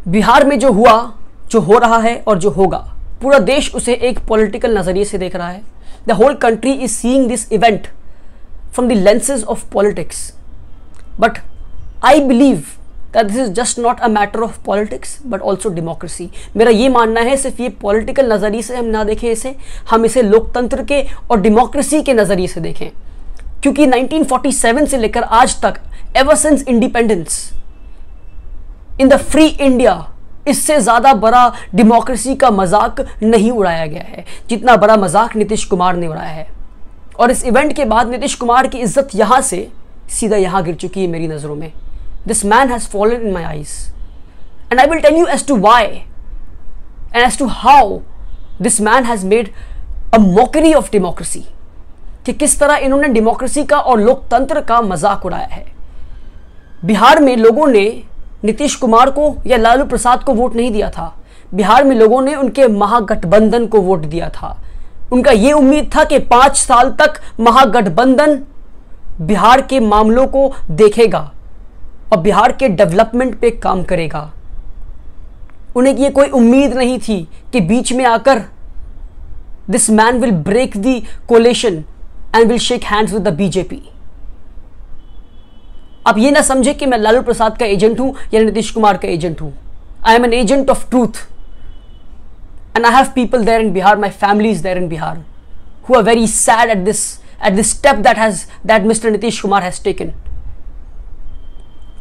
बिहार में जो हुआ, जो हो रहा है और जो होगा, पूरा देश उसे एक पॉलिटिकल नजरिए से देख रहा है. The whole country is seeing this event from the lenses of politics. But I believe that this is just not a matter of politics but also democracy. मेरा ये मानना है सिर्फ ये पॉलिटिकल नजरिए से हम ना देखें इसे, हम इसे लोकतंत्र के और डेमोक्रेसी के नजरिए से देखें. क्योंकि 1947 से लेकर आज तक, ever since independence in the free India, इससे ज्यादा बड़ा डेमोक्रेसी का मजाक नहीं उड़ाया गया है जितना बड़ा मजाक नीतीश कुमार ने उड़ाया है. और इस इवेंट के बाद नीतीश कुमार की इज्जत यहां से सीधा यहां गिर चुकी है मेरी नजरों में. This man has fallen in my eyes and I will tell you as to why and as to how this man has made a mockery of democracy. कि किस तरह इन्होंने डेमोक्रेसी का और लोकतंत्र का मजाक उड़ाया है. बिहार में लोगों ने नीतीश कुमार को या लालू प्रसाद को वोट नहीं दिया था. बिहार में लोगों ने उनके महागठबंधन को वोट दिया था. उनका यह उम्मीद था कि 5 साल तक महागठबंधन बिहार के मामलों को देखेगा और बिहार के डेवलपमेंट पे काम करेगा. उन्हें ये कोई उम्मीद नहीं थी कि बीच में आकर this man will break the coalition and will shake hands with the BJP. आप ये ना समझे कि मैं लालू प्रसाद का एजेंट हूं या नीतीश कुमार का एजेंट हूं. I am an agent of truth and I have people there in Bihar, my family is there in Bihar, who are very sad at this step that mister Nitish Kumar has taken.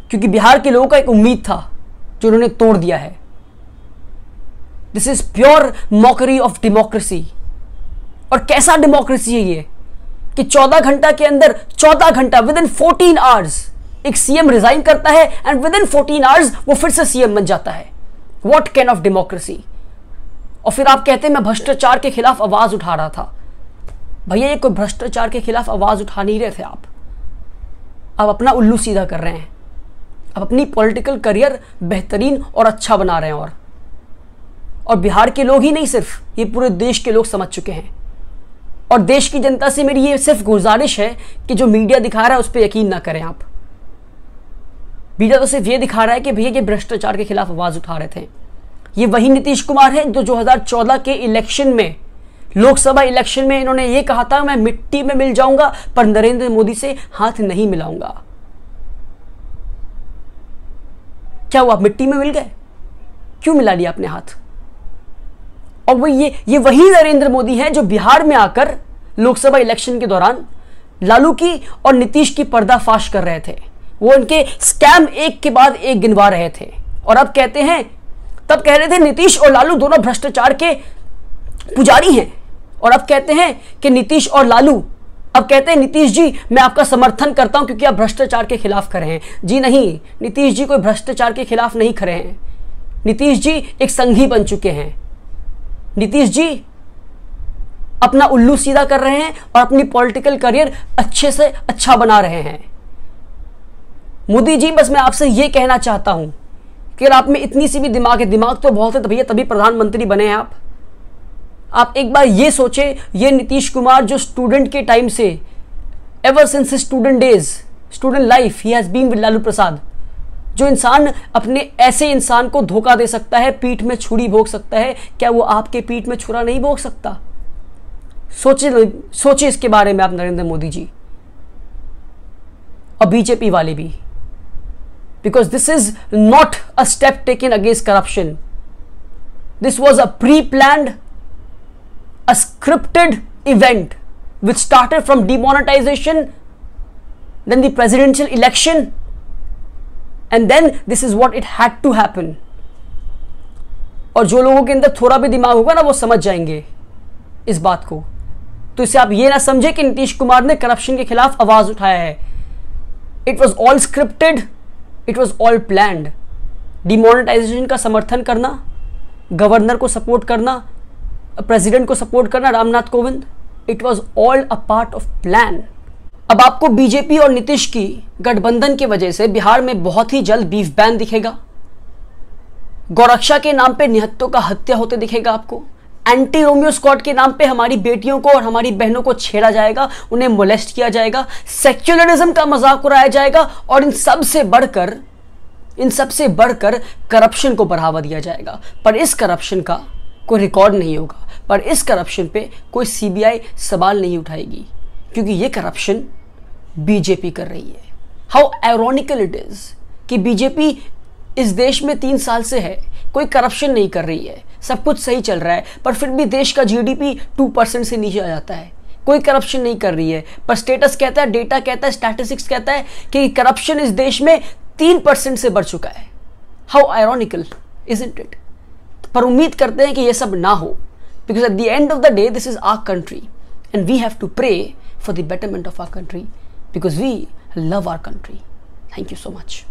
क्योंकि बिहार के लोगों का एक उम्मीद था जो उन्होंने तोड़ दिया है. This is pure mockery of democracy. और कैसा डेमोक्रेसी है ये कि 14 घंटा के अंदर, 14 घंटा विद इन 14 आवर्स एक सीएम रिजाइन करता है एंड विद इन 14 आवर्स वो फिर से सीएम बन जाता है. What kind of democracy. और फिर आप कहते हैं मैं भ्रष्टाचार के खिलाफ आवाज उठा रहा था. भैया ये कोई भ्रष्टाचार के खिलाफ आवाज उठा नहीं रहे थे आप अपना उल्लू सीधा कर रहे हैं. आप अपनी पॉलिटिकल करियर बेहतरीन और अच्छा बना रहे हैं. और बिहार के लोग ही नहीं, सिर्फ ये पूरे देश के लोग समझ चुके हैं. और देश की जनता से मेरी ये सिर्फ गुजारिश है कि जो मीडिया दिखा रहा है उस पर यकीन ना करें आप. मीडिया तो सिर्फ ये दिखा रहा है कि भैया ये भ्रष्टाचार के खिलाफ आवाज उठा रहे थे. ये वही नीतीश कुमार है जो 2014 के इलेक्शन में, लोकसभा इलेक्शन में इन्होंने ये कहा था मैं मिट्टी में मिल जाऊंगा पर नरेंद्र मोदी से हाथ नहीं मिलाऊंगा. क्या हुआ, मिट्टी में मिल गए? क्यों मिला लिया अपने हाथ? और वो ये वही नरेंद्र मोदी है जो बिहार में आकर लोकसभा इलेक्शन के दौरान लालू की और नीतीश की पर्दाफाश कर रहे थे. वो उनके स्कैम एक के बाद एक गिनवा रहे थे. और अब कहते हैं, तब कह रहे थे नीतीश और लालू दोनों भ्रष्टाचार के पुजारी हैं. और अब कहते हैं कि नीतीश और लालू, अब कहते हैं नीतीश जी मैं आपका समर्थन करता हूं क्योंकि आप भ्रष्टाचार के खिलाफ खड़े हैं. जी नहीं, नीतीश जी कोई भ्रष्टाचार के खिलाफ नहीं खड़े हैं. नीतीश जी एक संघी बन चुके हैं. नीतीश जी अपना उल्लू सीधा कर रहे हैं और अपनी पॉलिटिकल करियर अच्छे से अच्छा बना रहे हैं. मोदी जी बस मैं आपसे यह कहना चाहता हूं कि अगर आप में इतनी सी भी दिमाग है, दिमाग तो बहुत है तो भैया तभी प्रधानमंत्री बने हैं आप. आप एक बार ये सोचे, ये नीतीश कुमार जो स्टूडेंट के टाइम से, ever since student days, student life, he has been with Lalu Prasad. जो इंसान अपने ऐसे इंसान को धोखा दे सकता है, पीठ में छुरी भोग सकता है, क्या वो आपके पीठ में छुरा नहीं भोग सकता? सोचे इसके बारे में आप नरेंद्र मोदी जी और बीजेपी वाले भी. Because this is not a step taken against corruption. This was a pre planned, a scripted event which started from demonetization, then the presidential election, and then this is what it had to happen. और जो लोगों के अंदर थोड़ा भी दिमाग होगा ना वो समझ जाएंगे इस बात को. तो इससे आप ये ना समझे कि नीतीश कुमार ने करप्शन के खिलाफ आवाज उठाया है. It was all scripted, it was all planned. Demonetisation का समर्थन करना, गवर्नर को सपोर्ट करना, प्रेसिडेंट को सपोर्ट करना, Ramnath Kovind, it was all a part of plan. अब आपको बीजेपी और नीतीश की गठबंधन की वजह से बिहार में बहुत ही जल्द बीफ बैन दिखेगा. गौरक्षा के नाम पे निहत्तों का हत्या होते दिखेगा आपको. एंटी रोमियो स्क्वाड के नाम पे हमारी बेटियों को और हमारी बहनों को छेड़ा जाएगा, उन्हें मोलेस्ट किया जाएगा, सेक्युलरिज्म का मजाक उड़ाया जाएगा. और इन सब से बढ़कर इन सबसे बढ़कर करप्शन को बढ़ावा दिया जाएगा, पर इस करप्शन का कोई रिकॉर्ड नहीं होगा, पर इस करप्शन पे कोई सीबीआई सवाल नहीं उठाएगी, क्योंकि ये करप्शन बीजेपी कर रही है। हाउ आयरॉनिकल इट इज कि बीजेपी इस देश में 3 साल से है, कोई करप्शन नहीं कर रही है, सब कुछ सही चल रहा है, पर फिर भी देश का जीडीपी 2% से नीचे आ जाता है। कोई करप्शन नहीं कर रही है, पर स्टेटस कहता है, डेटा कहता है, स्टैटिस्टिक्स कहता है कि करप्शन इस देश में 3% से बढ़ चुका है। How ironical isn't it? पर उम्मीद करते हैं कि यह सब ना हो, because at the end of the day this is our country and we have to pray for the betterment of our country, because we love our country. Thank you so much.